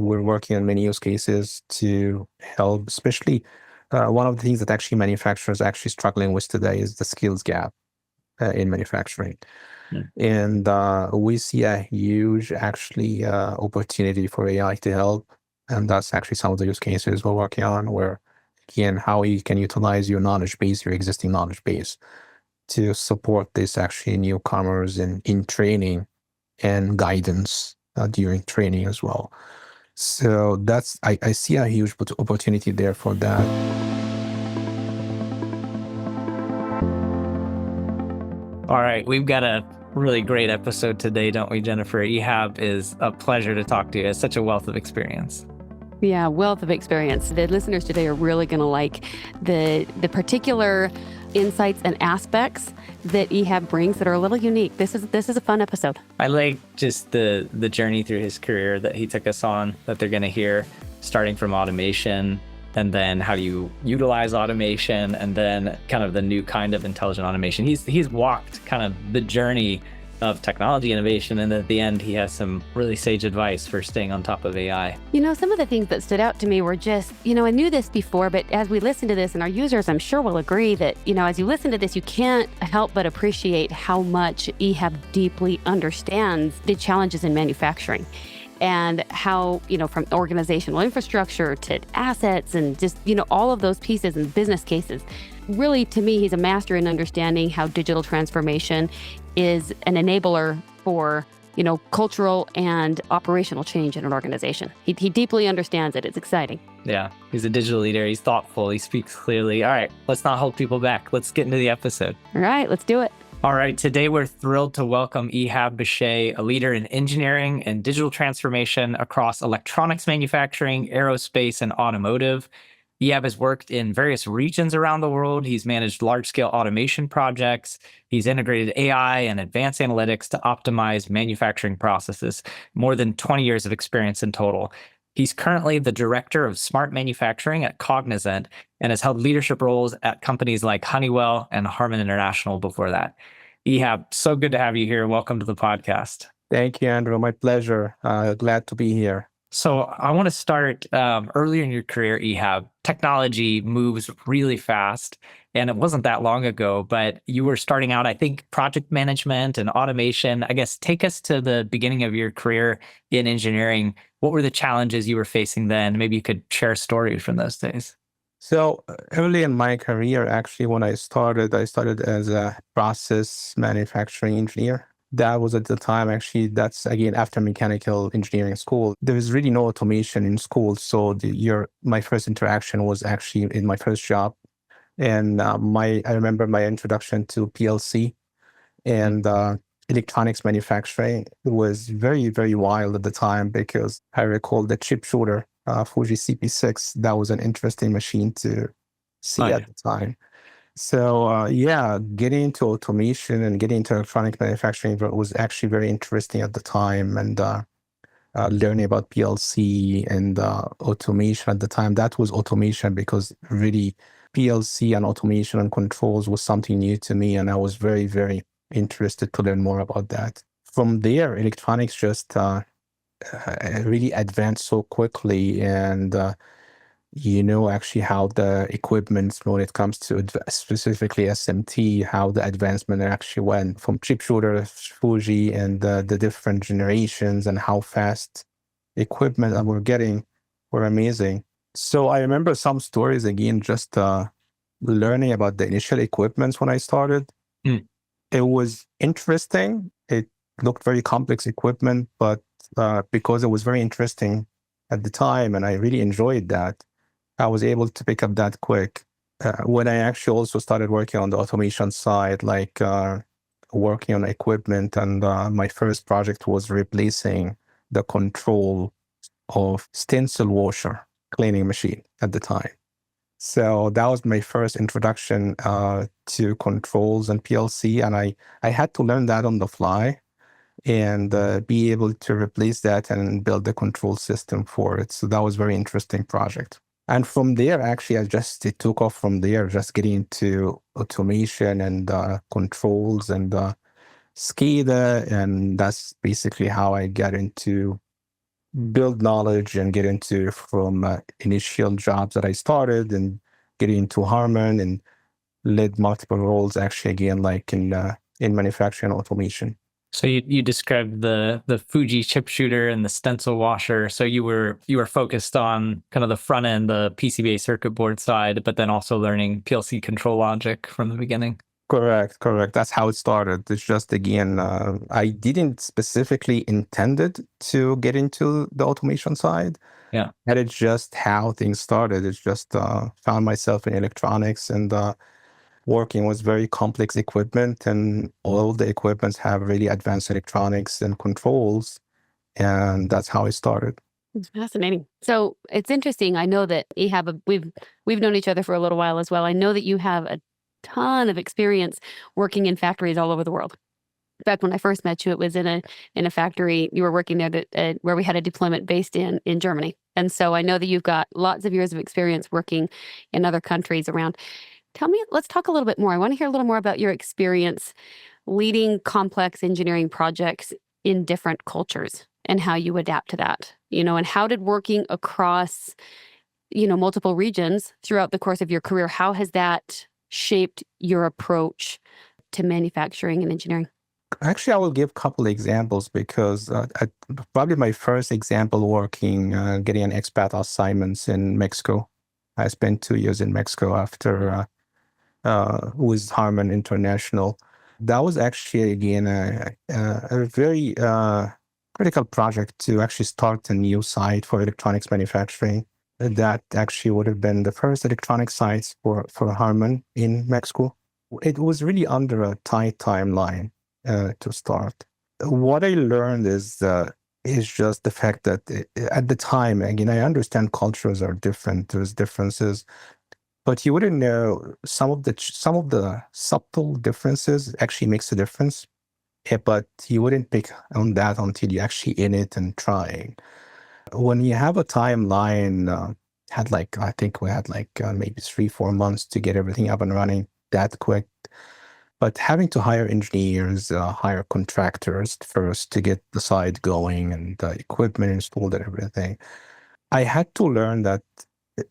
we're working on many use cases to help, especially one of the things that actually manufacturers are actually struggling with today is the skills gap in manufacturing. And we see a huge actually opportunity for AI to help. And that's actually some of the use cases we're working on where, again, how you can utilize your knowledge base, your existing knowledge base to support this actually newcomers in training and guidance during training as well. So that's, I see a huge opportunity there for that. All right, we've got a really great episode today, don't we, Jennifer? Ehab is a pleasure to talk to you. It's such a wealth of experience. Yeah, wealth of experience. The listeners today are really going to like the particular insights and aspects that Ehab brings that are a little unique. This is a fun episode. I like just the journey through his career that he took us on, that they're going to hear, starting from automation, and then how do you utilize automation, and then kind of the new kind of intelligent automation. He's walked kind of the journey of technology innovation, and at the end he has some really sage advice for staying on top of AI. Some of the things that stood out to me were just, I knew this before, but as we listen to this, and our users I'm sure will agree that, as you listen to this, you can't help but appreciate how much Ehab deeply understands the challenges in manufacturing. And how, from organizational infrastructure to assets and just, all of those pieces and business cases. Really, to me, he's a master in understanding how digital transformation is an enabler for, cultural and operational change in an organization. He deeply understands it. It's exciting. Yeah, he's a digital leader. He's thoughtful. He speaks clearly. All right, let's not hold people back. Let's get into the episode. All right, let's do it. All right, today we're thrilled to welcome Ehab Beshay, a leader in engineering and digital transformation across electronics manufacturing, aerospace, and automotive. Ehab has worked in various regions around the world. He's managed large-scale automation projects. He's integrated AI and advanced analytics to optimize manufacturing processes. More than 20 years of experience in total. He's currently the director of smart manufacturing at Cognizant and has held leadership roles at companies like Honeywell and Harman International before that. Ehab, so good to have you here. Welcome to the podcast. Thank you, Andrew. My pleasure. Glad to be here. So I want to start earlier in your career, Ehab. Technology moves really fast, and it wasn't that long ago, but you were starting out, I think, project management and automation. I guess take us to the beginning of your career in engineering. What were the challenges you were facing then? Maybe you could share a story from those days. So early in my career, actually, when I started as a process manufacturing engineer. That was at the time, actually, that's again after mechanical engineering school. There was really no automation in school. So my first interaction was actually in my first job. And I remember my introduction to PLC and electronics manufacturing. It was very, very wild at the time because I recall the chip shooter, Fuji CP6, that was an interesting machine to see at the time. So getting into automation and getting into electronic manufacturing was actually very interesting at the time. And learning about PLC and automation at the time, that was automation because really PLC and automation and controls was something new to me. And I was very, very interested to learn more about that. From there, electronics just really advanced so quickly. And actually how the equipment, when it comes to specifically SMT, how the advancement actually went from chip shooter, Fuji, and the different generations and how fast equipment that we're getting were amazing. So I remember some stories, again, just learning about the initial equipments when I started. It was interesting. It looked very complex equipment, but because it was very interesting at the time and I really enjoyed that, I was able to pick up that quick. When I actually also started working on the automation side, like working on equipment, and my first project was replacing the control of stencil washer cleaning machine at the time. So that was my first introduction to controls and PLC, and I had to learn that on the fly and be able to replace that and build the control system for it. So that was a very interesting project. And from there, actually, it took off from there, just getting into automation and controls and SCADA. And that's basically how I got into build knowledge and get into from initial jobs that I started and getting into Harman and led multiple roles actually again like in manufacturing automation. So you described the Fuji chip shooter and the stencil washer. So you were focused on kind of the front end, the PCBA circuit board side, but then also learning PLC control logic from the beginning. Correct. That's how it started. It's just again, I didn't specifically intended to get into the automation side. Yeah. And it's just how things started. It's just found myself in electronics and working with very complex equipment, and all the equipments have really advanced electronics and controls, and that's how it started. It's fascinating. So it's interesting. I know that Ehab, we've known each other for a little while as well. I know that you have a ton of experience working in factories all over the world. In fact, when I first met you, it was in a factory. You were working there where we had a deployment based in Germany. And so I know that you've got lots of years of experience working in other countries around. Tell me, let's talk a little bit more. I want to hear a little more about your experience leading complex engineering projects in different cultures and how you adapt to that, and how did working across, multiple regions throughout the course of your career, how has that shaped your approach to manufacturing and engineering? Actually, I will give a couple of examples because probably my first example working, getting an expat assignments in Mexico. I spent 2 years in Mexico after with Harman International. That was actually, again, a very critical project to actually start a new site for electronics manufacturing. That actually would have been the first electronic sites for Harman in Mexico. It was really under a tight timeline to start. What I learned is just the fact that at the time, again, I understand cultures are different. There's differences. But you wouldn't know some of the subtle differences actually makes a difference. But you wouldn't pick on that until you're actually in it and trying. When you have a timeline, I think we had maybe 3-4 months to get everything up and running that quick. But having to hire engineers, hire contractors first to get the site going and the equipment installed and everything, I had to learn that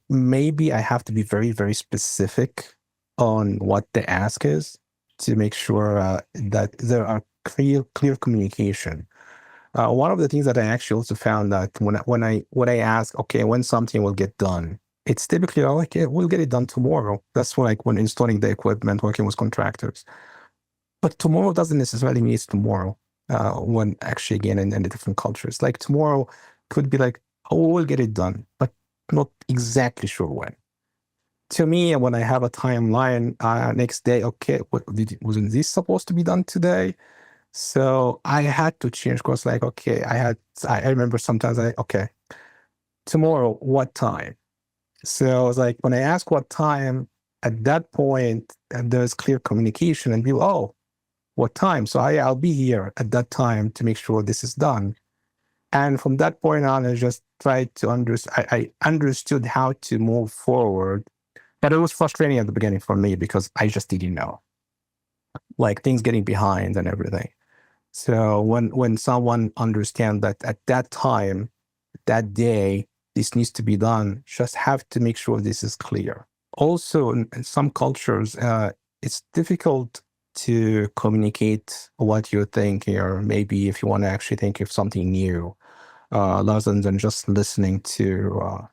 maybe I have to be very, very specific on what the ask is to make sure that there are clear communication. One of the things that I actually also found that when I ask, okay, when something will get done, it's typically okay, we'll get it done tomorrow. That's when installing the equipment, working with contractors. But tomorrow doesn't necessarily mean it's tomorrow. When actually again in the different cultures, like tomorrow could be like, oh, we'll get it done, but not exactly sure when. To me, when I have a timeline, next day, okay, wasn't this supposed to be done today? So I had to change course. Okay, I remember sometimes okay, tomorrow, what time? So I was like, when I ask what time, at that point, there's clear communication and people, oh, what time? So I'll be here at that time to make sure this is done. And from that point on, I just tried to I understood how to move forward. But it was frustrating at the beginning for me because I just didn't know. Things getting behind and everything. So when someone understands that at that time, that day, this needs to be done, just have to make sure this is clear. Also, in some cultures, it's difficult to communicate what you're thinking, or maybe if you want to actually think of something new, rather than just listening to,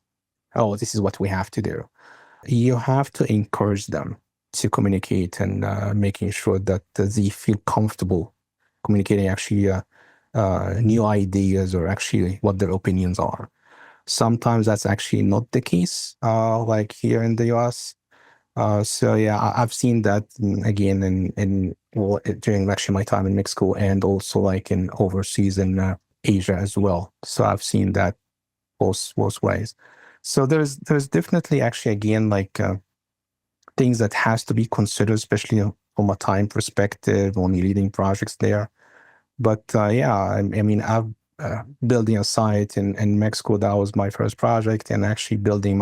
oh, this is what we have to do. You have to encourage them to communicate and making sure that they feel comfortable communicating actually new ideas or actually what their opinions are. Sometimes that's actually not the case, like here in the US. So yeah, I've seen that again during actually my time in Mexico and also in overseas in Asia as well. So I've seen that both ways. So there's definitely actually again things that has to be considered, especially from a time perspective when you're leading projects there. But yeah, I mean, I've building a site in Mexico. That was my first project, and actually building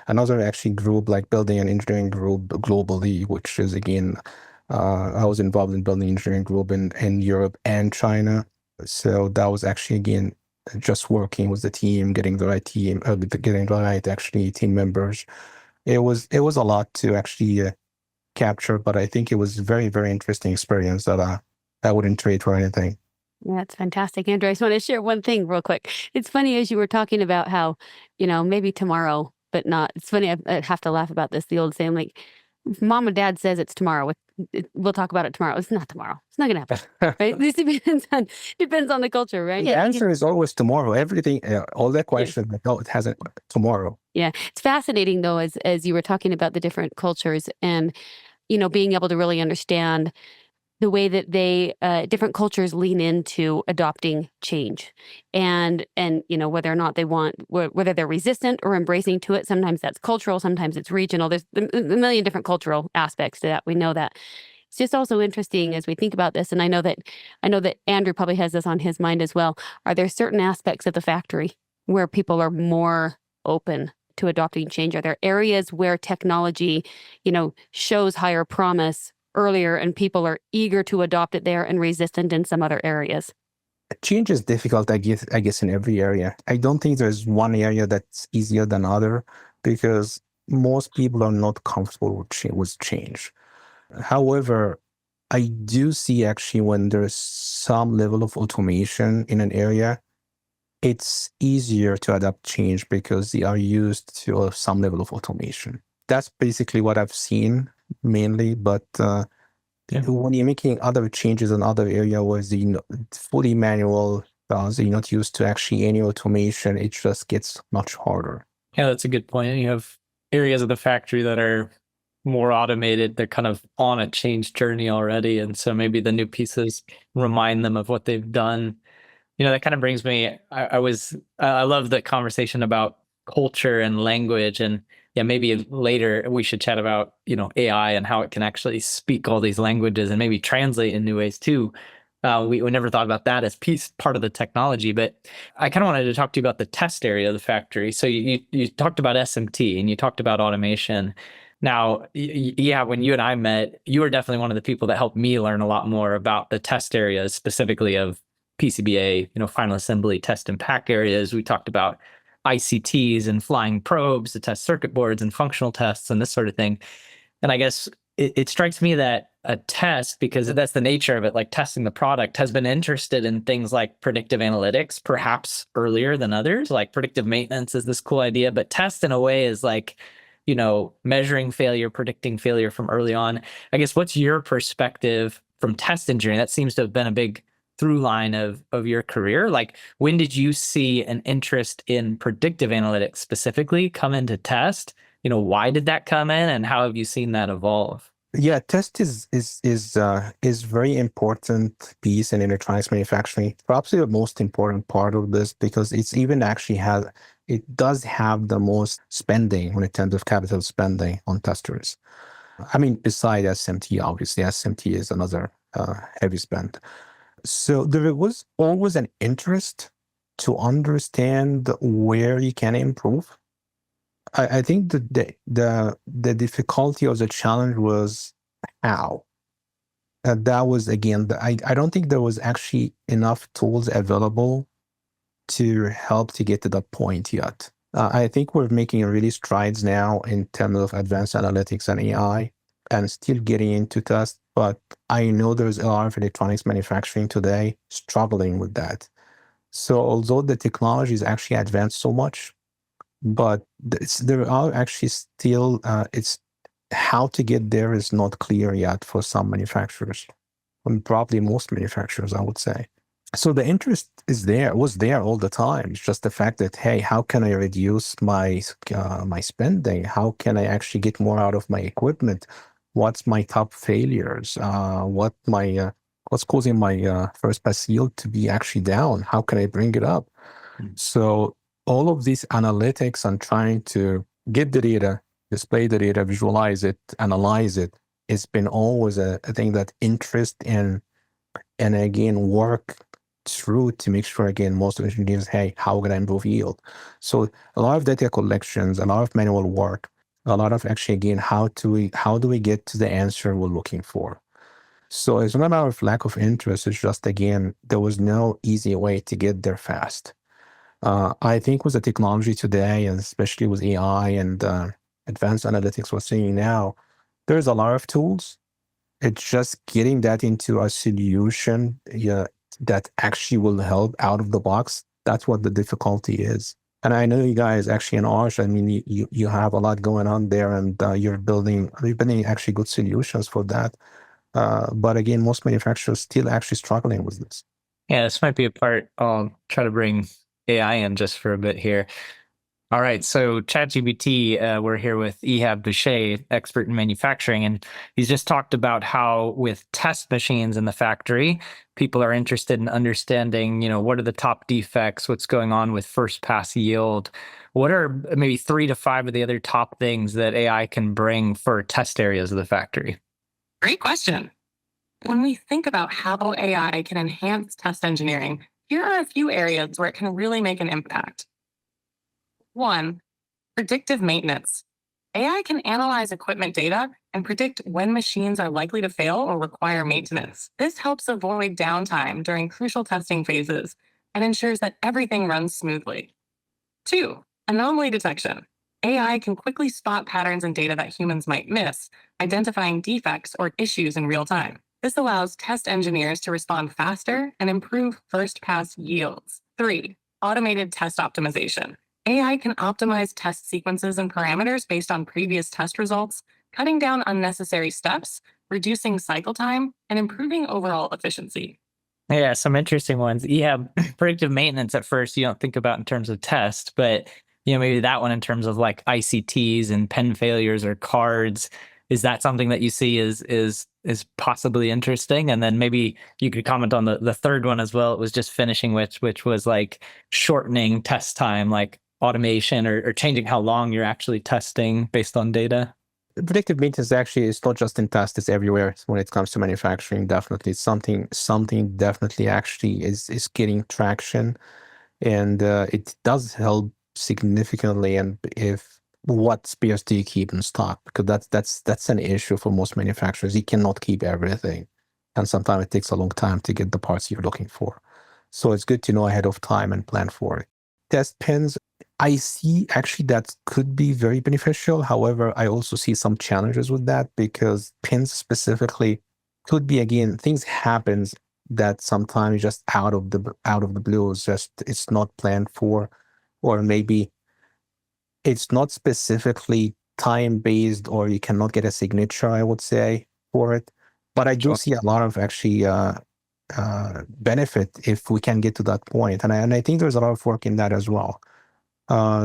another actually group, building an engineering group globally, which is again, I was involved in building an engineering group in Europe and China. So that was actually again just working with the team, getting the right team, getting the right actually team members. It was a lot to actually capture, but I think it was a very, very interesting experience that I wouldn't trade for anything. That's fantastic, Andrew. I just want to share one thing real quick. It's funny as you were talking about how, maybe tomorrow, but not. It's funny. I have to laugh about this. The old saying, like, if mom and dad says it's tomorrow, we'll talk about it tomorrow. It's not tomorrow. It's not going to happen, right? This depends on the culture, right? The answer is always tomorrow. Everything, all that Yeah. question, no, it hasn't tomorrow. Yeah, it's fascinating though, as you were talking about the different cultures and being able to really understand the way that they different cultures lean into adopting change, and whether or not they want whether they're resistant or embracing to it. Sometimes that's cultural, sometimes it's regional. There's a million different cultural aspects to that. We know that. It's just also interesting as we think about this, and I know that Andrew probably has this on his mind as well. Are there certain aspects of the factory where people are more open to adopting change? Are there areas where technology, shows higher promise earlier and people are eager to adopt it there and resistant in some other areas? Change is difficult, I guess, in every area. I don't think there's one area that's easier than other because most people are not comfortable with change. However, I do see actually when there's some level of automation in an area, it's easier to adapt change because they are used to some level of automation. That's basically what I've seen mainly, but when you're making other changes in other area where the fully manual, they're not used to actually any automation, it just gets much harder. Yeah, that's a good point. You have areas of the factory that are more automated. They're kind of on a change journey already. And so maybe the new pieces remind them of what they've done. That kind of brings me, I love the conversation about culture and language. And yeah, maybe later we should chat about, AI and how it can actually speak all these languages and maybe translate in new ways too. We never thought about that as part of the technology, but I kind of wanted to talk to you about the test area of the factory. So you talked about SMT and you talked about automation. Now, yeah, when you and I met, you were definitely one of the people that helped me learn a lot more about the test areas, specifically of PCBA, final assembly, test and pack areas. We talked about ICTs and flying probes to test circuit boards and functional tests and this sort of thing. And I guess it strikes me that a test, because that's the nature of it, like testing the product, has been interested in things like predictive analytics, perhaps earlier than others. Like predictive maintenance is this cool idea, but test in a way is like, measuring failure, predicting failure from early on. I guess what's your perspective from test engineering? That seems to have been a big through line of your career. Like, when did you see an interest in predictive analytics specifically come into test? Why did that come in, and how have you seen that evolve? Yeah, test is very important piece in electronics manufacturing. Probably the most important part of this because it does have the most spending when it comes to capital spending on testers. I mean, besides SMT, obviously, SMT is another heavy spend. So there was always an interest to understand where you can improve. I think the difficulty or the challenge was how. That was, again, I don't think there was actually enough tools available to help to get to that point yet. I think we're making really strides now in terms of advanced analytics and AI and still getting into test, but I know there's a lot of electronics manufacturing today struggling with that. So although the technology is actually advanced so much, but there are actually still, it's how to get there is not clear yet for some manufacturers, and probably most manufacturers, I would say. So the interest was there all the time. It's just the fact that, hey, how can I reduce my spending? How can I actually get more out of my equipment? What's my top failures? What's causing my first pass yield to be actually down? How can I bring it up? So all of these analytics and trying to get the data, display the data, visualize it, analyze it, it's been always a thing that interest in, and again, work through to make sure, again, most of the engineers, hey, how can I improve yield? So a lot of data collections, a lot of manual work, a lot of actually, again, how do we get to the answer we're looking for? So it's not a matter of lack of interest. It's just, again, there was no easy way to get there fast. I think with the technology today, and especially with AI and advanced analytics we're seeing now, there's a lot of tools. It's just getting that into a solution, yeah, that actually will help out of the box. That's what the difficulty is. And I know you guys actually in Arch, I mean, you have a lot going on there, and you're building actually good solutions for that. But again, most manufacturers still actually struggling with this. Yeah, this might be a part I'll try to bring AI in just for a bit here. All right, so ChatGPT, we're here with Ehab Beshay, expert in manufacturing, and he's just talked about how with test machines in the factory, people are interested in understanding, what are the top defects, what's going on with first pass yield. What are maybe 3 to 5 of the other top things that AI can bring for test areas of the factory? Great question. When we think about how AI can enhance test engineering, here are a few areas where it can really make an impact. 1. Predictive maintenance. AI can analyze equipment data and predict when machines are likely to fail or require maintenance. This helps avoid downtime during crucial testing phases and ensures that everything runs smoothly. 2. Anomaly detection. AI can quickly spot patterns in data that humans might miss, identifying defects or issues in real time. This allows test engineers to respond faster and improve first pass yields. 3. Automated test optimization. AI can optimize test sequences and parameters based on previous test results, cutting down unnecessary steps, reducing cycle time, and improving overall efficiency. Yeah, some interesting ones. Predictive maintenance at first you don't think about in terms of test, but maybe that one in terms of like ICTs and pen failures or cards. Is that something that you see is possibly interesting? And then maybe you could comment on the third one as well. It was just finishing which was like shortening test time, like automation or changing how long you're actually testing based on data. Predictive maintenance actually is not just in test, it's everywhere when it comes to manufacturing. Definitely it's something definitely actually is getting traction, and it does help significantly. And if what spares do you keep in stock, because that's an issue for most manufacturers. You cannot keep everything, and sometimes it takes a long time to get the parts you're looking for. So it's good to know ahead of time and plan for it. Test pins, I see actually that could be very beneficial. However, I also see some challenges with that, because pins specifically could be, again, things happens that sometimes just out of the blue, it's not planned for, or maybe it's not specifically time based, or you cannot get a signature, I would say, for it. But I do see a lot of actually benefit if we can get to that point, and I think there's a lot of work in that as well.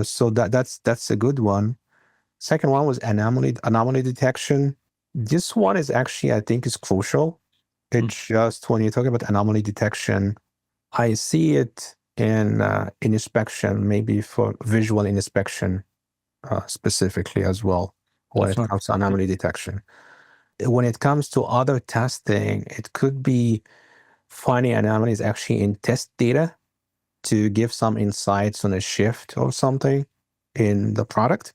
So that's a good one. Second one was anomaly detection. This one is actually, I think, is crucial. It's just when you talk about anomaly detection, I see it in inspection, maybe for visual inspection specifically as well, when it comes to anomaly detection. When it comes to other testing, it could be finding anomalies actually in test data to give some insights on a shift or something in the product.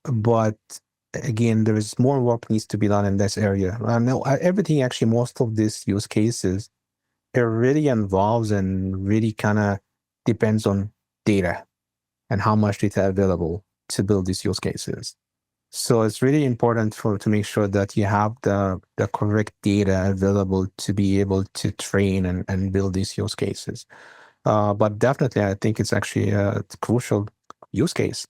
But again, there is more work needs to be done in this area. I know everything, actually, most of these use cases, it really involves and really kind of depends on data and how much data available to build these use cases. So it's really important to make sure that you have the correct data available to be able to train and build these use cases. But definitely, I think it's actually a crucial use case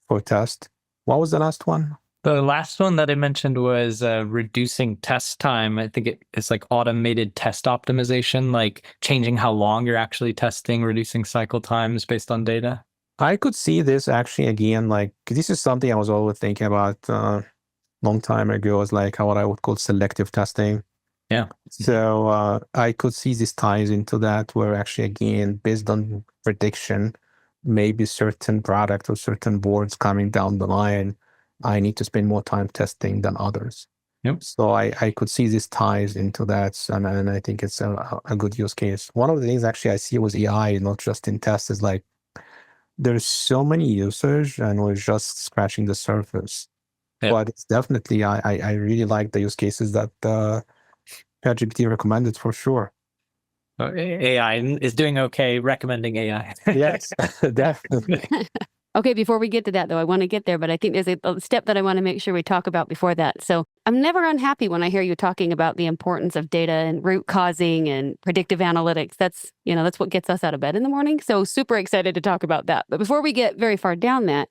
for test. What was the last one? The last one that I mentioned was reducing test time. I think it's like automated test optimization, like changing how long you're actually testing, reducing cycle times based on data. I could see this actually, again, like this is something I was always thinking about long time ago, is like what I would call selective testing. Yeah. So I could see this ties into that, where actually, again, based on prediction, maybe certain product or certain boards coming down the line, I need to spend more time testing than others. Yep. So I could see this ties into that, and I think it's a good use case. One of the things actually I see with AI, not just in tests, is like there's so many users, and we're just scratching the surface. Yep. But it's definitely, I really like the use cases that ChatGPT recommended, for sure. AI is doing okay recommending AI. Yes, definitely. Okay, before we get to that, though, I want to get there, but I think there's a step that I want to make sure we talk about before that. So I'm never unhappy when I hear you talking about the importance of data and root causing and predictive analytics. That's what gets us out of bed in the morning. So super excited to talk about that. But before we get very far down that,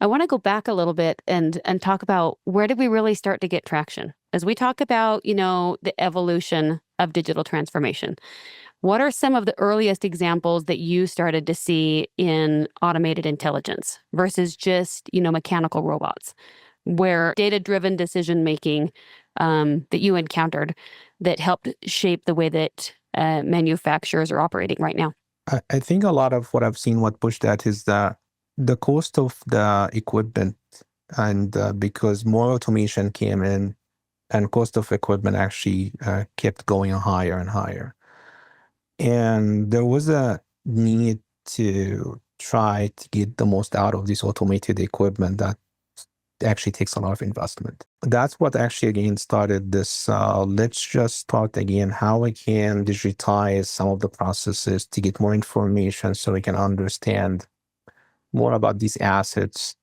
I want to go back a little bit and talk about where did we really start to get traction? As we talk about, the evolution of digital transformation. What are some of the earliest examples that you started to see in automated intelligence versus just, mechanical robots, where data-driven decision making that you encountered that helped shape the way that manufacturers are operating right now? I think a lot of what I've seen, what pushed that is the cost of the equipment, and because more automation came in, and cost of equipment actually kept going higher and higher. And there was a need to try to get the most out of this automated equipment that actually takes a lot of investment. That's what actually again started this, let's just start again how we can digitize some of the processes to get more information so we can understand more about these assets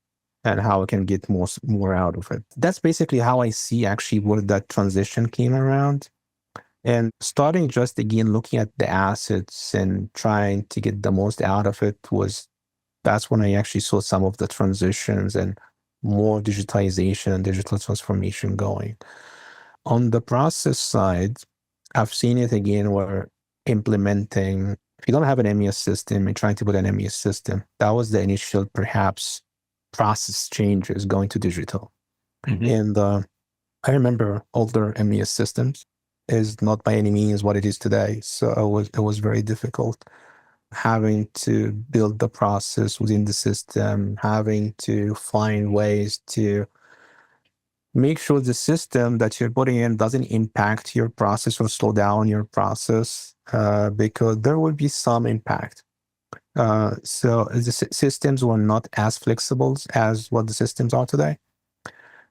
and how we can get more out of it. That's basically how I see actually where that transition came around. And starting just again looking at the assets and trying to get the most out of it that's when I actually saw some of the transitions and more digitization and digital transformation going. On the process side, I've seen it again where implementing, if you don't have an MES system and trying to put an MES system, that was the initial perhaps process changes going to digital. Mhm. And I remember older MES systems is not by any means what it is today. So it was very difficult having to build the process within the system, having to find ways to make sure the system that you're putting in doesn't impact your process or slow down your process, because there will be some impact. So the systems were not as flexible as what the systems are today.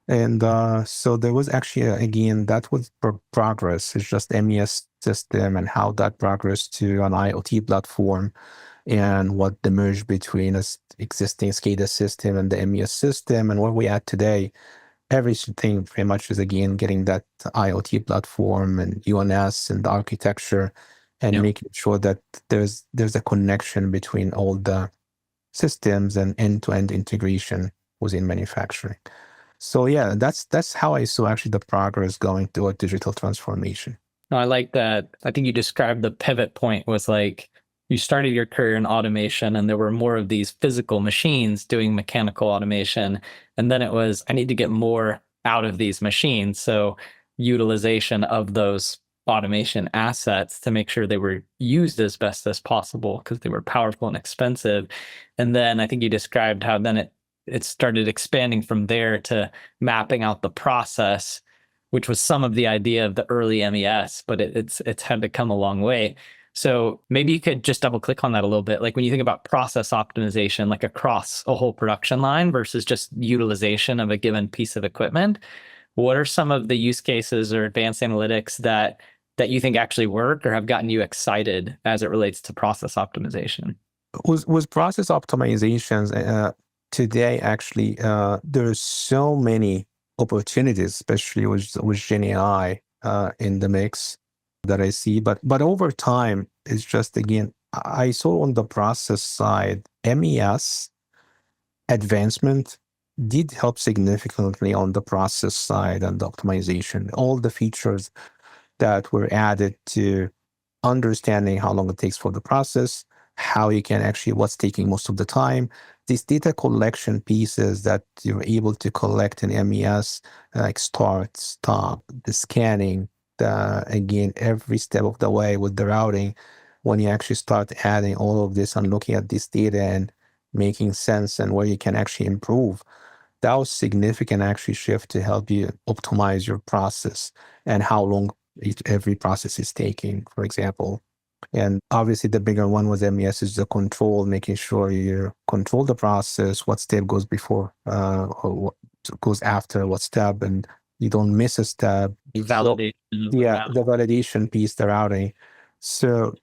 And so there was actually, again, that was progress. It's just MES system and how that progressed to an IoT platform and what the merge between an existing SCADA system and the MES system and what we at today. Everything pretty much is, again, getting that IoT platform and UNS and the architecture and making sure that there's a connection between all the systems and end-to-end integration within manufacturing. So yeah, that's how I saw actually the progress going toward digital transformation. No, I like that. I think you described the pivot point was like you started your career in automation and there were more of these physical machines doing mechanical automation. And then it was, I need to get more out of these machines. So utilization of those automation assets to make sure they were used as best as possible because they were powerful and expensive. And then I think you described how then it started expanding from there to mapping out the process, which was some of the idea of the early MES, but it's had to come a long way. So maybe you could just double click on that a little bit. Like when you think about process optimization, like across a whole production line versus just utilization of a given piece of equipment, what are some of the use cases or advanced analytics that you think actually work or have gotten you excited as it relates to process optimization? With process optimizations, today actually, there's so many opportunities, especially with Gen AI in the mix that I see. But over time, it's just, again, I saw on the process side, MES advancement did help significantly on the process side and the optimization. All the features that were added to understanding how long it takes for the process, how you can actually, what's taking most of the time. These data collection pieces that you're able to collect in MES, like start, stop, the scanning, again, every step of the way with the routing, when you actually start adding all of this and looking at this data and making sense and where you can actually improve, that was significant actually shift to help you optimize your process and how long every process is taking, for example. And obviously the bigger one was MES is the control, making sure you control the process, what step goes before or what goes after what step, and you don't miss a step. Validation. The validation piece, the routing. So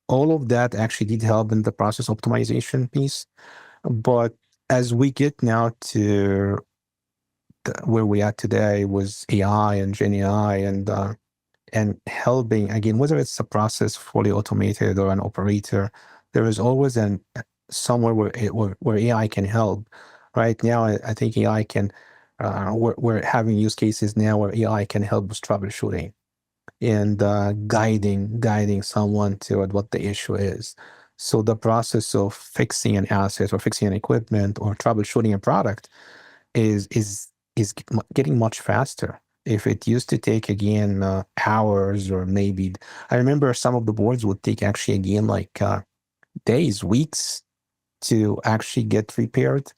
all of that actually did help in the process optimization piece. But as we get now to where we are today with AI and Gen AI and helping, again, whether it's a process fully automated or an operator, there is always somewhere where AI can help. Right now, I think AI can, we're having use cases now where AI can help with troubleshooting and guiding someone to what the issue is. So the process of fixing an asset or fixing an equipment or troubleshooting a product is getting much faster. If it used to take again hours or maybe, I remember some of the boards would take actually again like days, weeks to actually get repaired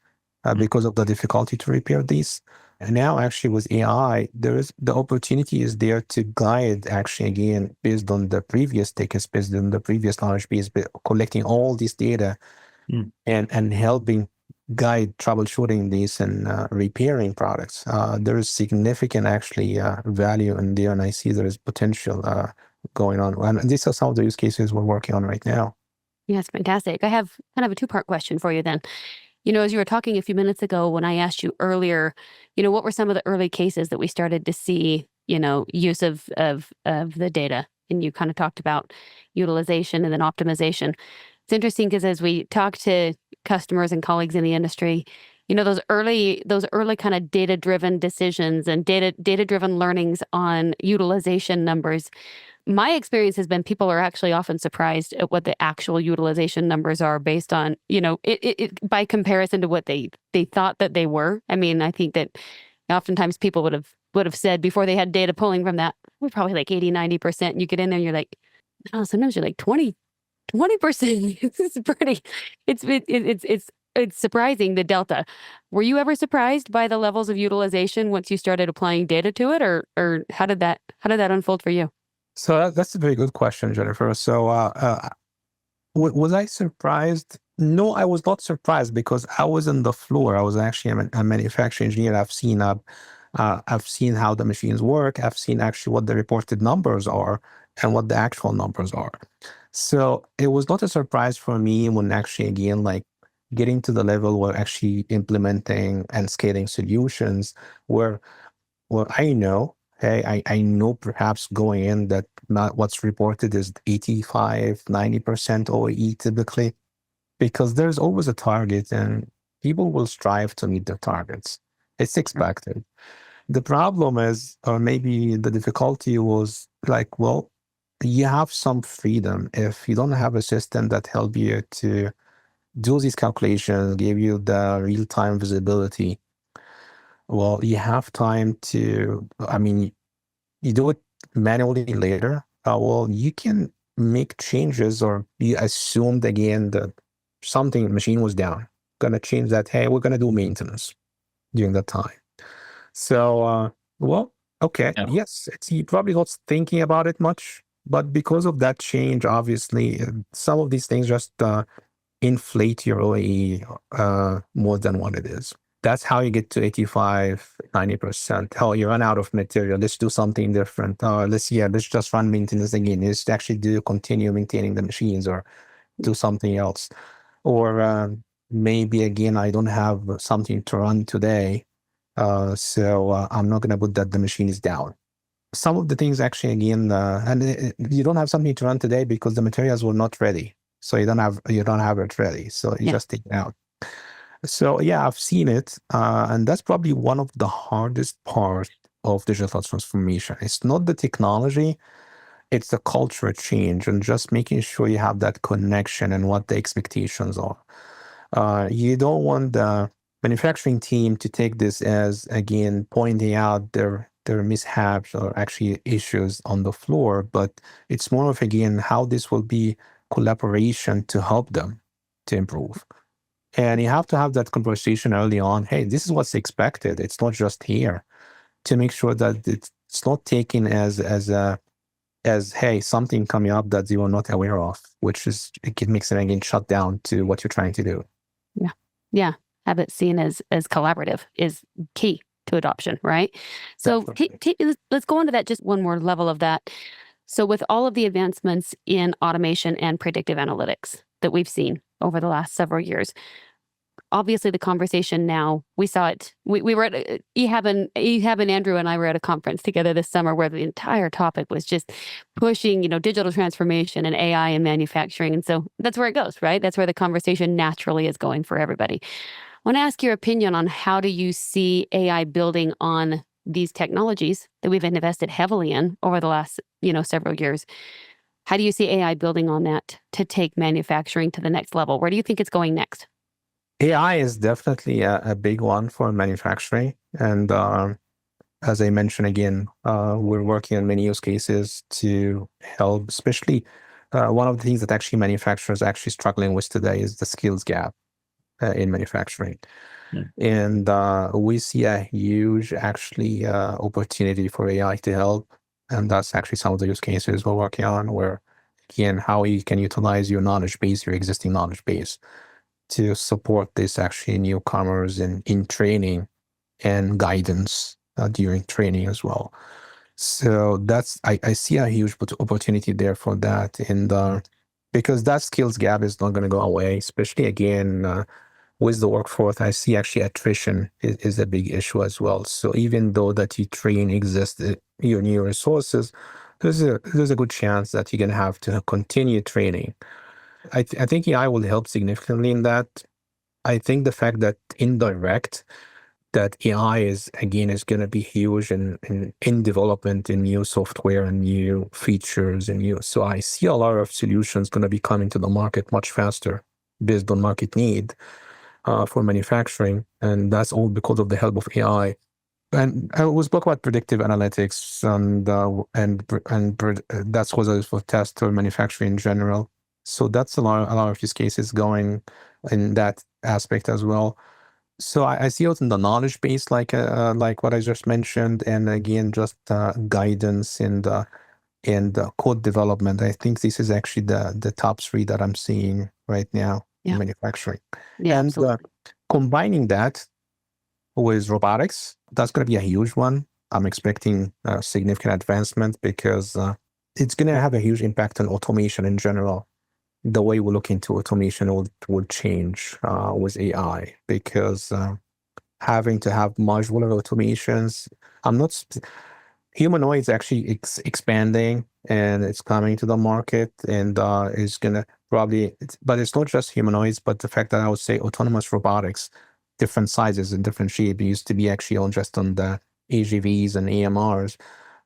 because of the difficulty to repair these. And now actually with AI, there is the opportunity is there to guide actually again based on the previous tickets, based on the previous knowledge base, collecting all this data and helping guide troubleshooting these and repairing products. There is significant actually value in there, and I see there is potential going on. And these are some of the use cases we're working on right now. Yeah, it's fantastic. I have kind of a two-part question for you then. As you were talking a few minutes ago when I asked you earlier, what were some of the early cases that we started to see, use of the data? And you kind of talked about utilization and then optimization. It's interesting because as we talk to customers and colleagues in the industry, those early kind of data-driven decisions and data-driven learnings on utilization numbers. My experience has been people are actually often surprised at what the actual utilization numbers are based on, it by comparison to what they thought that they were. I mean, I think that oftentimes people would have said before they had data pulling from that, we're probably like 80, 90%. And you get in there and you're like, oh, sometimes you're like 20%. It's pretty, it's surprising, the delta. Were you ever surprised by the levels of utilization once you started applying data to it, or how did that unfold for you? So that's a very good question, Jennifer. So was I surprised? No, I was not surprised because I was on the floor. I was actually a manufacturing engineer. I've seen how the machines work. I've seen actually what the reported numbers are and what the actual numbers are. So it was not a surprise for me when actually, again, like getting to the level where actually implementing and scaling solutions where I know, hey, I know perhaps going in that not what's reported is 85, 90% OEE typically, because there's always a target and people will strive to meet their targets. It's expected. The problem is, or maybe the difficulty was like, well, you have some freedom if you don't have a system that help you to do these calculations, give you the real-time visibility. Well, you have time to, I mean, you do it manually later. Well, you can make changes or you assumed again that something machine was down. Gonna change that. Hey, we're gonna do maintenance during that time. So, well, okay, yes, he probably not thinking about it much, but because of that change, obviously, some of these things just inflate your OAE more than what it is. That's how you get to 85, 90%. Oh, you run out of material. Let's do something different. Let's just run maintenance again. Let's actually continue maintaining the machines or do something else. Or maybe again, I don't have something to run today. So I'm not going to put that the machine is down. Some of the things actually, again, and you don't have something to run today because the materials were not ready. So you don't have it ready. So you just take it out. So yeah, I've seen it. And that's probably one of the hardest parts of digital transformation. It's not the technology, it's the culture change and just making sure you have that connection and what the expectations are. You don't want the manufacturing team to take this as, again, pointing out their mishaps or actually issues on the floor, but it's more of, again, how this will be collaboration to help them to improve. And you have to have that conversation early on. Hey, this is what's expected. It's not just here, to make sure that it's not taken as hey, something coming up that you are not aware of, which is, it makes it again shut down to what you're trying to do. Yeah. Have it seen as collaborative is key to adoption, right? So let's go into that, just one more level of that. So, with all of the advancements in automation and predictive analytics that we've seen over the last several years, obviously the conversation now, we saw it. We were at Ehab and Andrew and I were at a conference together this summer where the entire topic was just pushing, digital transformation and AI in manufacturing. And so that's where it goes, right? That's where the conversation naturally is going for everybody. I want to ask your opinion on how do you see AI building on these technologies that we've invested heavily in over the last, several years. How do you see AI building on that to take manufacturing to the next level? Where do you think it's going next? AI is definitely a big one for manufacturing. And as I mentioned again, we're working on many use cases to help, especially one of the things that actually manufacturers are actually struggling with today is the skills gap in manufacturing. And we see a huge actually opportunity for AI to help. And that's actually some of the use cases we're working on where, again, how you can utilize your knowledge base, your existing knowledge base to support this actually newcomers in training and guidance during training as well. So I see a huge opportunity there for that. And because that skills gap is not going to go away, especially again, with the workforce, I see actually attrition is a big issue as well. So even though that you train your new resources, there's a good chance that you're going to have to continue training. I think AI will help significantly in that. I think the fact that that AI is going to be huge in development in new software and new features so I see a lot of solutions going to be coming to the market much faster based on market need. For manufacturing, and that's all because of the help of AI. And we spoke about predictive analytics, and that's what it is for test or manufacturing in general. So that's a lot of use cases going in that aspect as well. So I see it in the knowledge base, like what I just mentioned, and again just guidance and code development. I think this is actually the top three that I'm seeing right now. In manufacturing. Yeah, and absolutely. Combining that with robotics, that's going to be a huge one. I'm expecting significant advancement because it's going to have a huge impact on automation in general. The way we look into automation will change with AI because having to have modular automations, humanoids actually expanding and it's coming to the market and is going to but it's not just humanoids, but the fact that I would say autonomous robotics, different sizes and different shape. It used to be actually just on the AGVs and AMRs,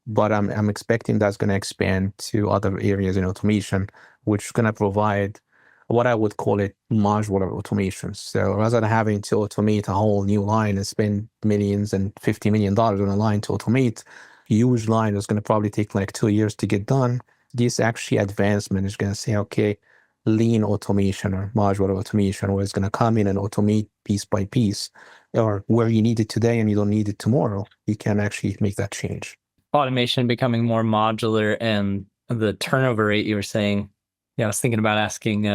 but I'm expecting that's going to expand to other areas in automation, which is going to provide what I would call it modular automation. So rather than having to automate a whole new line and spend millions and $50 million on a line to automate, huge line is going to probably take like 2 years to get done. This actually advancement is going to say, okay, lean automation or modular automation, where it's going to come in and automate piece by piece, or where you need it today and you don't need it tomorrow, you can actually make that change. Automation becoming more modular and the turnover rate you were saying. Yeah, I was thinking about asking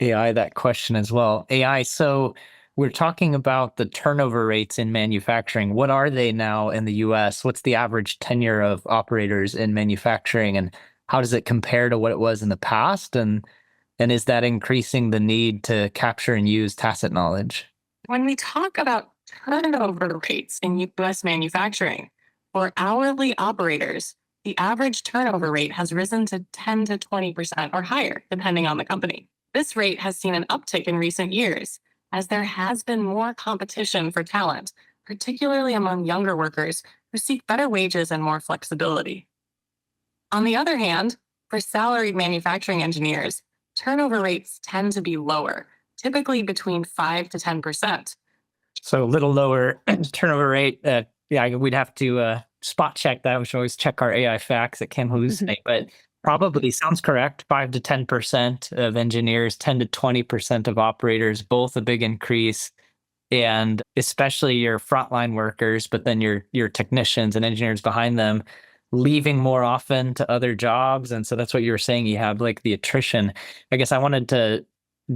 AI that question as well. AI, so we're talking about the turnover rates in manufacturing. What are they now in the US? What's the average tenure of operators in manufacturing, and how does it compare to what it was in the past? And is that increasing the need to capture and use tacit knowledge? When we talk about turnover rates in US manufacturing, for hourly operators, the average turnover rate has risen to 10 to 20% or higher, depending on the company. This rate has seen an uptick in recent years, as there has been more competition for talent, particularly among younger workers who seek better wages and more flexibility. On the other hand, for salaried manufacturing engineers, turnover rates tend to be lower, typically between 5 to 10%. So a little lower turnover rate. We'd have to spot check that. We should always check our AI facts. It can hallucinate, but probably sounds correct. 5 to 10% of engineers, 10 to 20% of operators, both a big increase. And especially your frontline workers, but then your technicians and engineers behind them leaving more often to other jobs. And so that's what you were saying. You have like the attrition. I guess I wanted to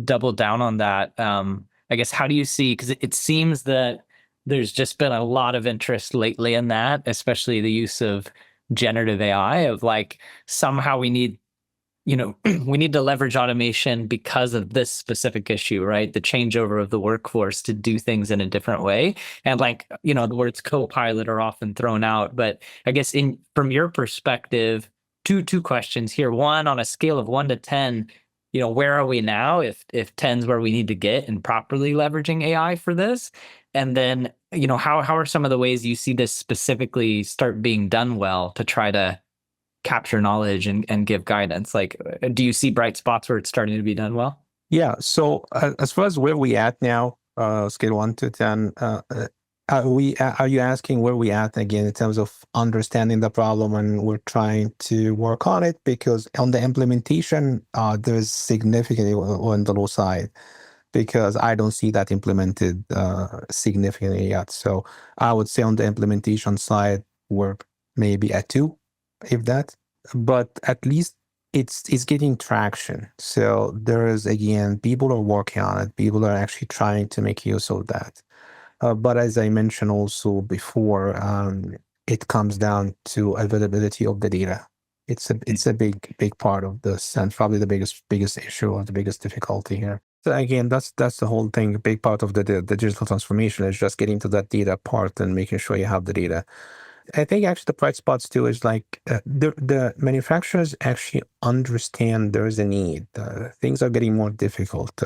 double down on that. I guess, how do you see, because it seems that there's just been a lot of interest lately in that, especially the use of generative AI of like somehow we need, we need to leverage automation because of this specific issue, right? The changeover of the workforce to do things in a different way. And like, the words co-pilot are often thrown out, but I guess from your perspective, two questions here. One, on a scale of 1 to 10, where are we now if 10's where we need to get in properly leveraging AI for this? And then, how are some of the ways you see this specifically start being done well to try to capture knowledge and give guidance? Like, do you see bright spots where it's starting to be done well? Yeah. So as far as where we at now, scale 1 to 10, are you asking where we at again in terms of understanding the problem and we're trying to work on it? Because on the implementation, there's significantly on the low side because I don't see that implemented significantly yet. So I would say on the implementation side, we're maybe at 2, if that, but at least it's getting traction. So there is, again, people are working on it. People are actually trying to make use of that. But as I mentioned also before, it comes down to availability of the data. It's a big part of this, and probably the biggest issue or the biggest difficulty here. So again, that's the whole thing. A big part of the digital transformation is just getting to that data part and making sure you have the data. I think actually the bright spots too is like the manufacturers actually understand there is a need. Things are getting more difficult.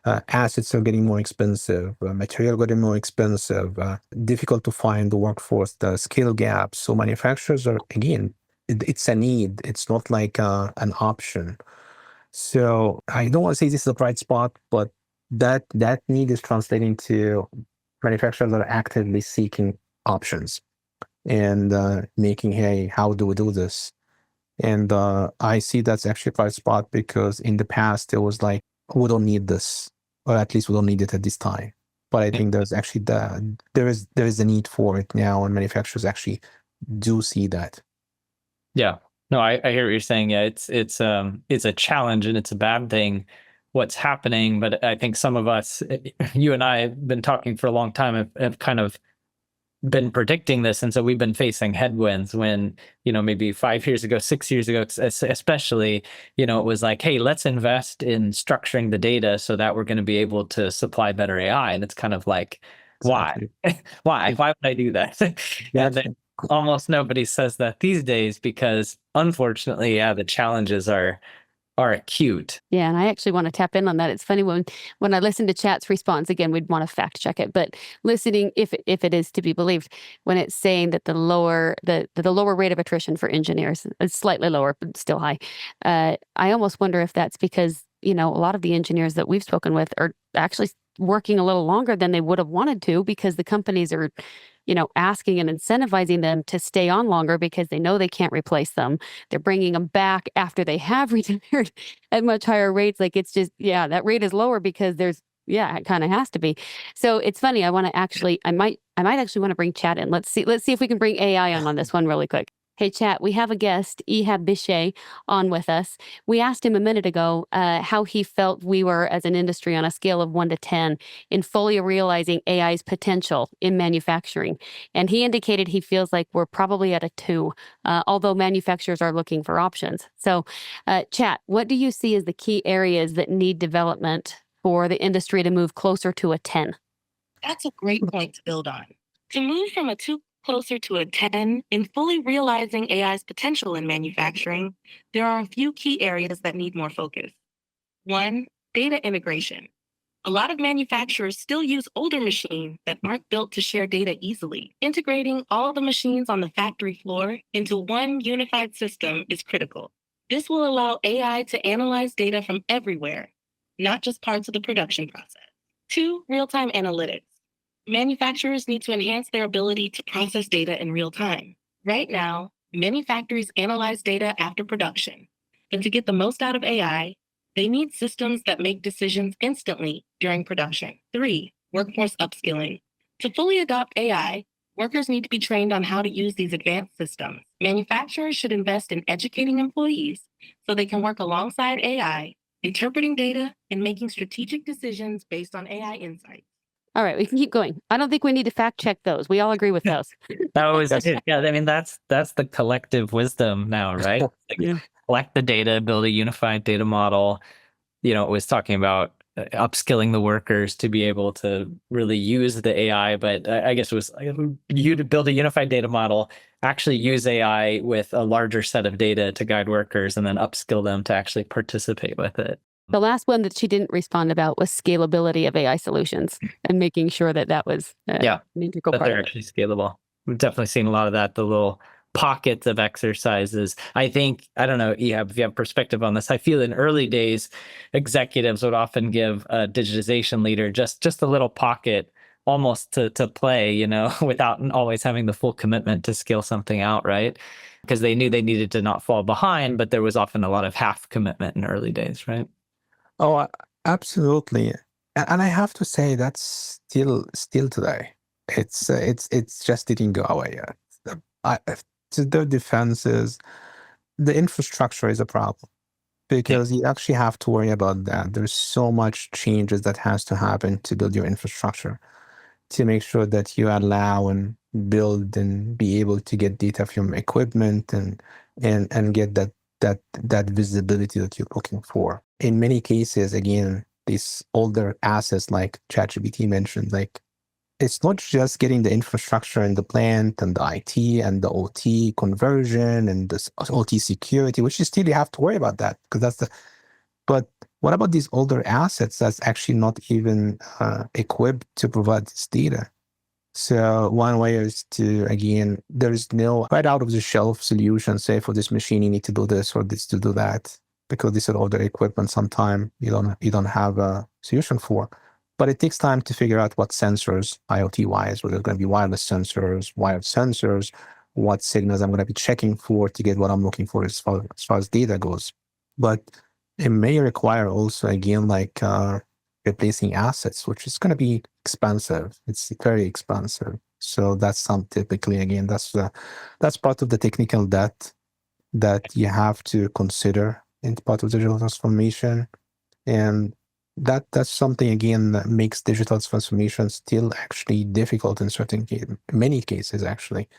Assets are getting more expensive. Material getting more expensive. Difficult to find the workforce. The skill gaps. So manufacturers are, again, it's a need. It's not like an option. So I don't want to say this is a bright spot, but that need is translating to manufacturers that are actively seeking options and making, hey, how do we do this? And I see that's actually a bright spot because in the past it was like, we don't need this, or at least we don't need it at this time. But I think there's actually there is a need for it now, and manufacturers actually do see that. Yeah, no, I hear what you're saying. Yeah, it's a challenge and it's a bad thing what's happening. But I think some of us, you and I, have been talking for a long time, have kind of been predicting this, and so we've been facing headwinds when maybe 5 years ago, 6 years ago especially, it was like, hey, let's invest in structuring the data so that we're going to be able to supply better AI. And it's kind of like, Exactly. why would I do that? And then almost nobody says that these days because unfortunately, the challenges are acute. Yeah, and I actually want to tap in on that. It's funny when I listen to Chat's response, again, we'd want to fact check it, but listening, if it is to be believed, when it's saying that the lower rate of attrition for engineers is slightly lower, but still high, I almost wonder if that's because a lot of the engineers that we've spoken with are actually working a little longer than they would have wanted to because the companies are asking and incentivizing them to stay on longer because they know they can't replace them. They're bringing them back after they have retired at much higher rates. Like it's just, that rate is lower because it kind of has to be. So it's funny. I might actually want to bring Chat in. Let's see if we can bring AI on this one really quick. Hey, Chat, we have a guest, Ehab Beshay, on with us. We asked him a minute ago how he felt we were as an industry on a scale of 1 to 10 in fully realizing AI's potential in manufacturing. And he indicated he feels like we're probably at a 2, although manufacturers are looking for options. So, Chat, what do you see as the key areas that need development for the industry to move closer to a 10? That's a great point to build on. To move from a 2 closer to a 10 in fully realizing AI's potential in manufacturing, there are a few key areas that need more focus. 1, data integration. A lot of manufacturers still use older machines that aren't built to share data easily. Integrating all the machines on the factory floor into one unified system is critical. This will allow AI to analyze data from everywhere, not just parts of the production process. 2, real-time analytics. Manufacturers need to enhance their ability to process data in real time. Right now, many factories analyze data after production, but to get the most out of AI, they need systems that make decisions instantly during production. 3, workforce upskilling. To fully adopt AI, workers need to be trained on how to use these advanced systems. Manufacturers should invest in educating employees so they can work alongside AI, interpreting data, and making strategic decisions based on AI insights. All right, we can keep going. I don't think we need to fact check those. We all agree with those. That was it. Yeah, I mean that's the collective wisdom now, right? Like, Yeah. collect the data, build a unified data model. It was talking about upskilling the workers to be able to really use the AI, but I guess it was you to build a unified data model, actually use AI with a larger set of data to guide workers, and then upskill them to actually participate with it. The last one that she didn't respond about was scalability of AI solutions and making sure that that was Yeah, an integral that part they're of it. actually scalable. We've definitely seen a lot of that, the little pockets of exercises. I think, I don't know, Ehab, if you have perspective on this, I feel in early days, executives would often give a digitization leader just a little pocket almost to play, without always having the full commitment to scale something out, right? Because they knew they needed to not fall behind, but there was often a lot of half commitment in early days, right? Oh, absolutely. And I have to say that's still today. It's just didn't go away yet. To their defense is the infrastructure is a problem because you actually have to worry about that. There's so much changes that has to happen to build your infrastructure to make sure that you allow and build and be able to get data from equipment and get that visibility that you're looking for. In many cases, again, these older assets like ChatGPT mentioned, like it's not just getting the infrastructure in the plant and the IT and the OT conversion and the OT security, which you still have to worry about that because but what about these older assets that's actually not even equipped to provide this data? So one way is to, again, there's no right out of the shelf solution, say for this machine, you need to do this or this to do that, because this is older equipment sometime you don't have a solution for. But it takes time to figure out what sensors, IoT-wise, whether it's going to be wireless sensors, wired sensors, what signals I'm going to be checking for to get what I'm looking for as far as data goes. But it may require also, again, like replacing assets, which is going to be expensive. It's very expensive. So that's typically, again, that's part of the technical debt that you have to consider in part of digital transformation. And that's something, again, that makes digital transformation still actually difficult in many cases, actually.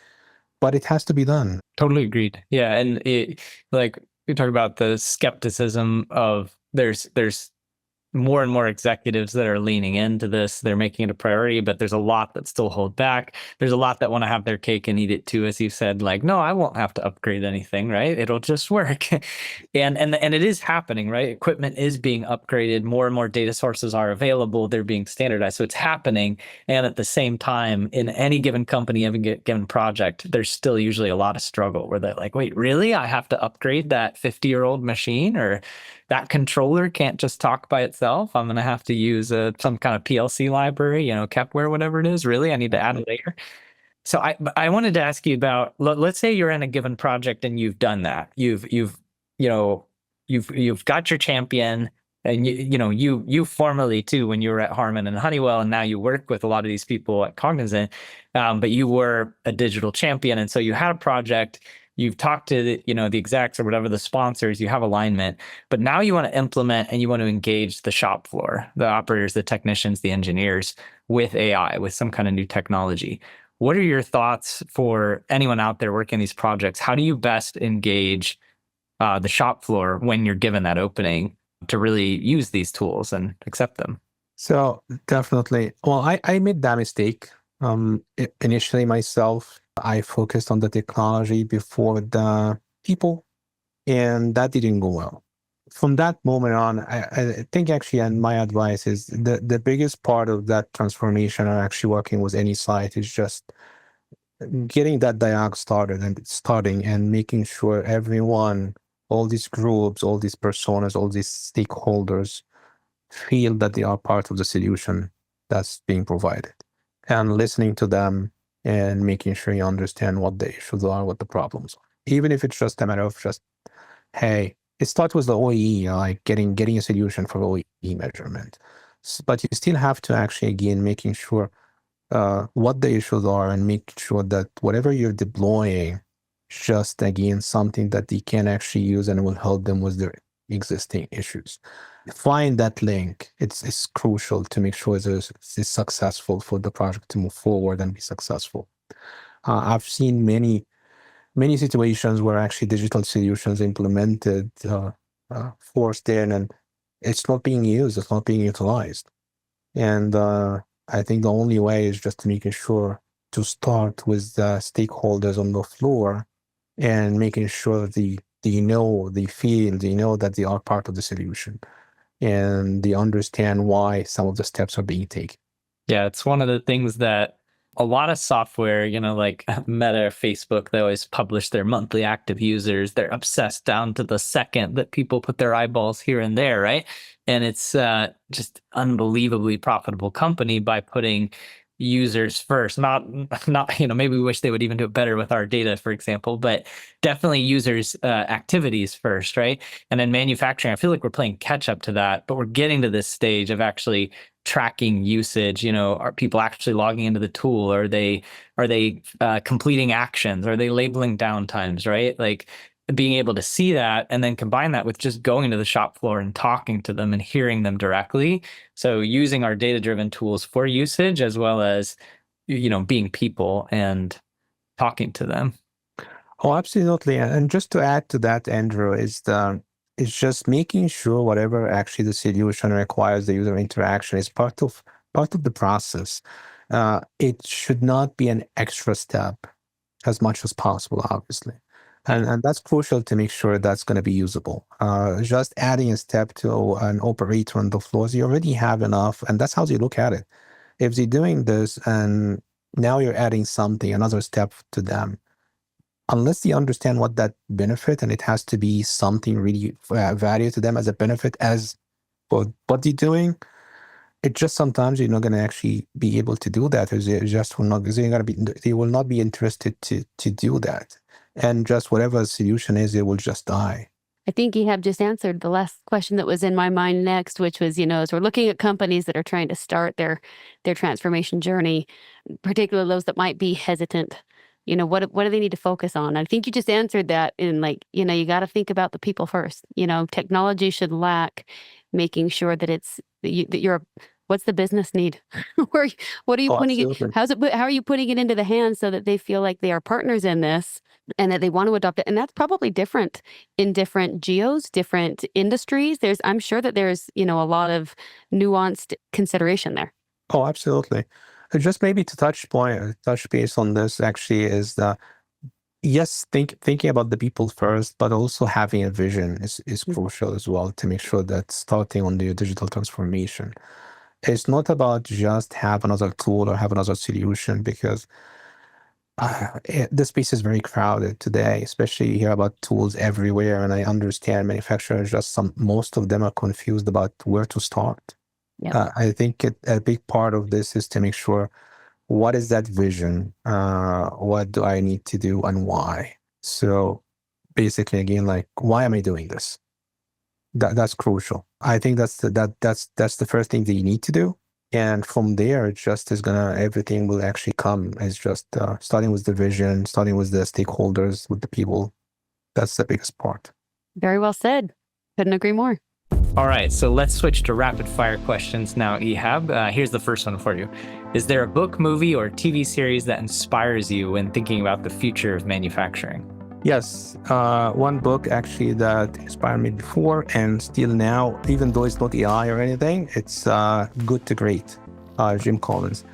But it has to be done. Totally agreed. Yeah, and like we talk about the skepticism of there's more and more executives that are leaning into this. They're making it a priority, but there's a lot that still hold back. There's a lot that want to have their cake and eat it too, as you said. Like, no, I won't have to upgrade anything, right? It'll just work. and it is happening, right? Equipment is being upgraded. More and more data sources are available. They're being standardized. So it's happening. And at the same time, in any given company, any given project, there's still usually a lot of struggle where they're like, wait, really? I have to upgrade that 50-year-old machine, or that controller can't just talk by itself. I'm going to have to use some kind of PLC library, Kepware, whatever it is. Really, I need to add a layer. So I wanted to ask you about, let's say you're in a given project and you've done that. You've got your champion, and you formerly too, when you were at Harman and Honeywell, and now you work with a lot of these people at Cognizant, but you were a digital champion, and so you had a project. You've talked to the execs or whatever, the sponsors, you have alignment, but now you want to implement and you want to engage the shop floor, the operators, the technicians, the engineers with AI, with some kind of new technology. What are your thoughts for anyone out there working these projects? How do you best engage the shop floor when you're given that opening to really use these tools and accept them? So definitely. Well, I made that mistake. Initially myself, I focused on the technology before the people, and that didn't go well. From that moment on, I think actually, and my advice is the biggest part of that transformation or actually working with any site is just getting that dialogue starting and making sure everyone, all these groups, all these personas, all these stakeholders feel that they are part of the solution that's being provided, and listening to them and making sure you understand what the issues are, what the problems are. Even if it's just a matter of just, hey, it starts with the OEE, like getting a solution for OEE measurement. But you still have to actually, again, making sure what the issues are and make sure that whatever you're deploying, just again, something that they can actually use and will help them with their existing issues. Find that link. It's crucial to make sure it's successful for the project to move forward and be successful. I've seen many situations where actually digital solutions implemented, forced in, and it's not being used, it's not being utilized. And I think the only way is just making sure to start with the stakeholders on the floor and making sure they know, they feel, they know that they are part of the solution and they understand why some of the steps are being taken. Yeah, it's one of the things that a lot of software, like Meta or Facebook, they always publish their monthly active users. They're obsessed down to the second that people put their eyeballs here and there, right? And it's just unbelievably profitable company by putting users first. Not maybe we wish they would even do it better with our data, for example, but definitely users activities first, right? And then manufacturing, I feel like we're playing catch up to that, but we're getting to this stage of actually tracking usage. Are people actually logging into the tool? Are they completing actions? Are they labeling downtimes, right? Like being able to see that and then combine that with just going to the shop floor and talking to them and hearing them directly. So using our data-driven tools for usage as well as, being people and talking to them. Oh, absolutely. And just to add to that, Andrew, is just making sure whatever actually the solution requires the user interaction is part of the process. It should not be an extra step as much as possible, obviously. And that's crucial to make sure that's going to be usable. Just adding a step to an operator on the floors, you already have enough, and that's how they look at it. If they're doing this and now you're adding something, another step to them, unless they understand what that benefit, and it has to be something really value to them as a benefit as for what they're doing, it just sometimes you're not going to actually be able to do that, or they will not be interested to do that. And just whatever the solution is, it will just die. I think Ehab just answered the last question that was in my mind next, which was, as we're looking at companies that are trying to start their transformation journey, particularly those that might be hesitant, what do they need to focus on? I think you just answered that in you got to think about the people first. Technology should lack making sure that what's the business need? What are you putting it? How are you putting it into the hands so that they feel like they are partners in this and that they want to adopt it? And that's probably different in different geos, different industries. I'm sure that there's, a lot of nuanced consideration there. Oh, absolutely. Just maybe to touch base on this actually is that, yes, thinking about the people first, but also having a vision is crucial as well to make sure that starting on the digital transformation, it's not about just have another tool or have another solution, because the space is very crowded today, especially you hear about tools everywhere. And I understand manufacturers, most of them are confused about where to start. Yeah. I think a big part of this is to make sure, what is that vision? What do I need to do and why? So basically, again, why am I doing this? That's crucial. I think that's the first thing that you need to do. And from there, everything will actually come. It's just starting with the vision, starting with the stakeholders, with the people. That's the biggest part. Very well said. Couldn't agree more. All right, so let's switch to rapid fire questions now, Ehab. Here's the first one for you. Is there a book, movie, or TV series that inspires you when thinking about the future of manufacturing? Yes, one book actually that inspired me before and still now, even though it's not AI or anything, it's Good to Great, Jim Collins.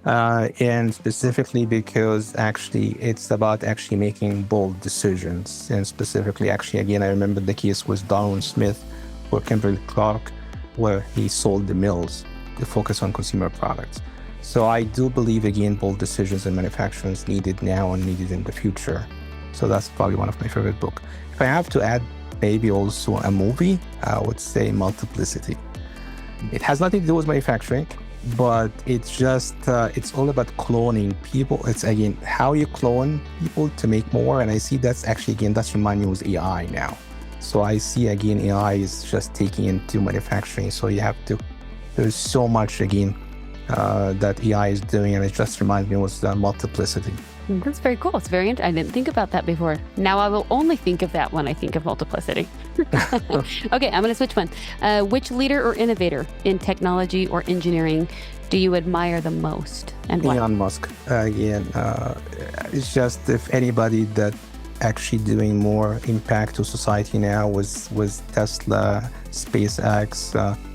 And specifically because actually it's about actually making bold decisions. And specifically, actually, again, I remember the case with Darwin Smith or Kimberly-Clark, where he sold the mills to focus on consumer products. So I do believe, again, bold decisions in manufacturing is needed now and needed in the future. So that's probably one of my favorite books. If I have to add maybe also a movie, I would say Multiplicity. It has nothing to do with manufacturing, but it's just, it's all about cloning people. It's, again, how you clone people to make more. And I see that's actually, again, that's reminding me with AI now. So I see, again, AI is just taking into manufacturing. So there's so much, again, that AI is doing, and it just reminds me was multiplicity. That's very cool. It's very I didn't think about that before. Now I will only think of that when I think of multiplicity. Okay, I'm going to switch one. Which leader or innovator in technology or engineering do you admire the most, and why? Elon Musk, again, it's just if anybody that actually doing more impact to society now was Tesla, SpaceX,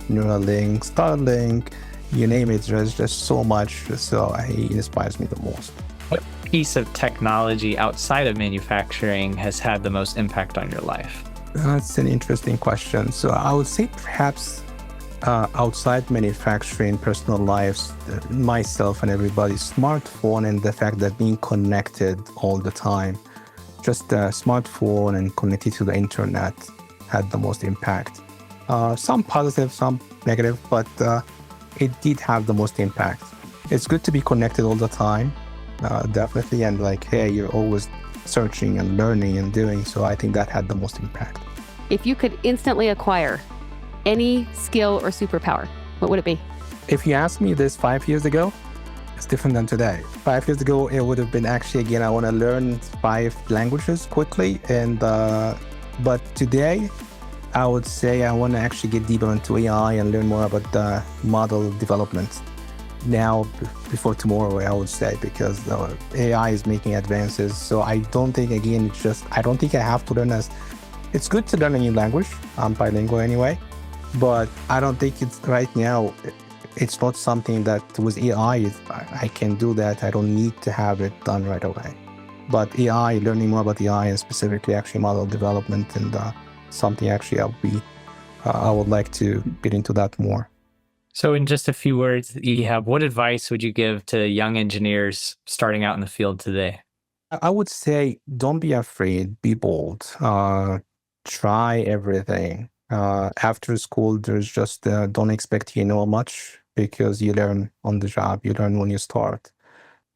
Neuralink, Starlink, you name it, there's just so much. So he inspires me the most. What piece of technology outside of manufacturing has had the most impact on your life? That's an interesting question. So I would say perhaps outside manufacturing, personal lives, myself and everybody, smartphone and the fact that being connected all the time, just a smartphone and connected to the internet had the most impact. Some positive, some negative, but it did have the most impact. It's good to be connected all the time, definitely. And like, hey, you're always searching and learning and doing. So I think that had the most impact. If you could instantly acquire any skill or superpower, what would it be? If you asked me this 5 years ago, it's different than today. 5 years ago, it would have been actually, again, I want to learn 5 languages quickly. And but today, I would say I want to actually get deeper into AI and learn more about the model development. Now, before tomorrow, I would say, because AI is making advances. So I don't think, again, I don't think I have to learn it's good to learn a new language. I'm bilingual anyway, but I don't think it's right now. It's not something that with AI, I can do that. I don't need to have it done right away. But AI, learning more about AI and specifically actually model development and something actually I would like to get into that more. So in just a few words, Ehab, what advice would you give to young engineers starting out in the field today? I would say, don't be afraid, be bold, try everything. After school, there's just, don't expect you know much because you learn on the job, you learn when you start.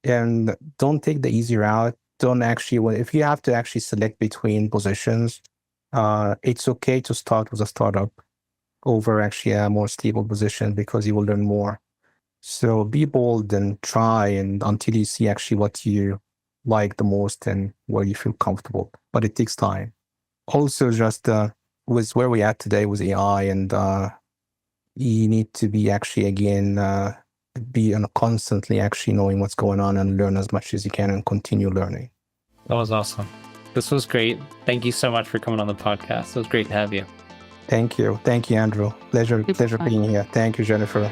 And don't take the easy route. Don't actually, if you have to actually select between positions, it's okay to start with a startup over actually a more stable position because you will learn more. So be bold and try and until you see actually what you like the most and where you feel comfortable. But it takes time. Also, just with where we at today with AI, and you need to be actually, again, be constantly actually knowing what's going on and learn as much as you can and continue learning. That was awesome. This was great. Thank you so much for coming on the podcast. It was great to have you. Thank you. Thank you, Andrew. Pleasure being here. Thank you, Jennifer.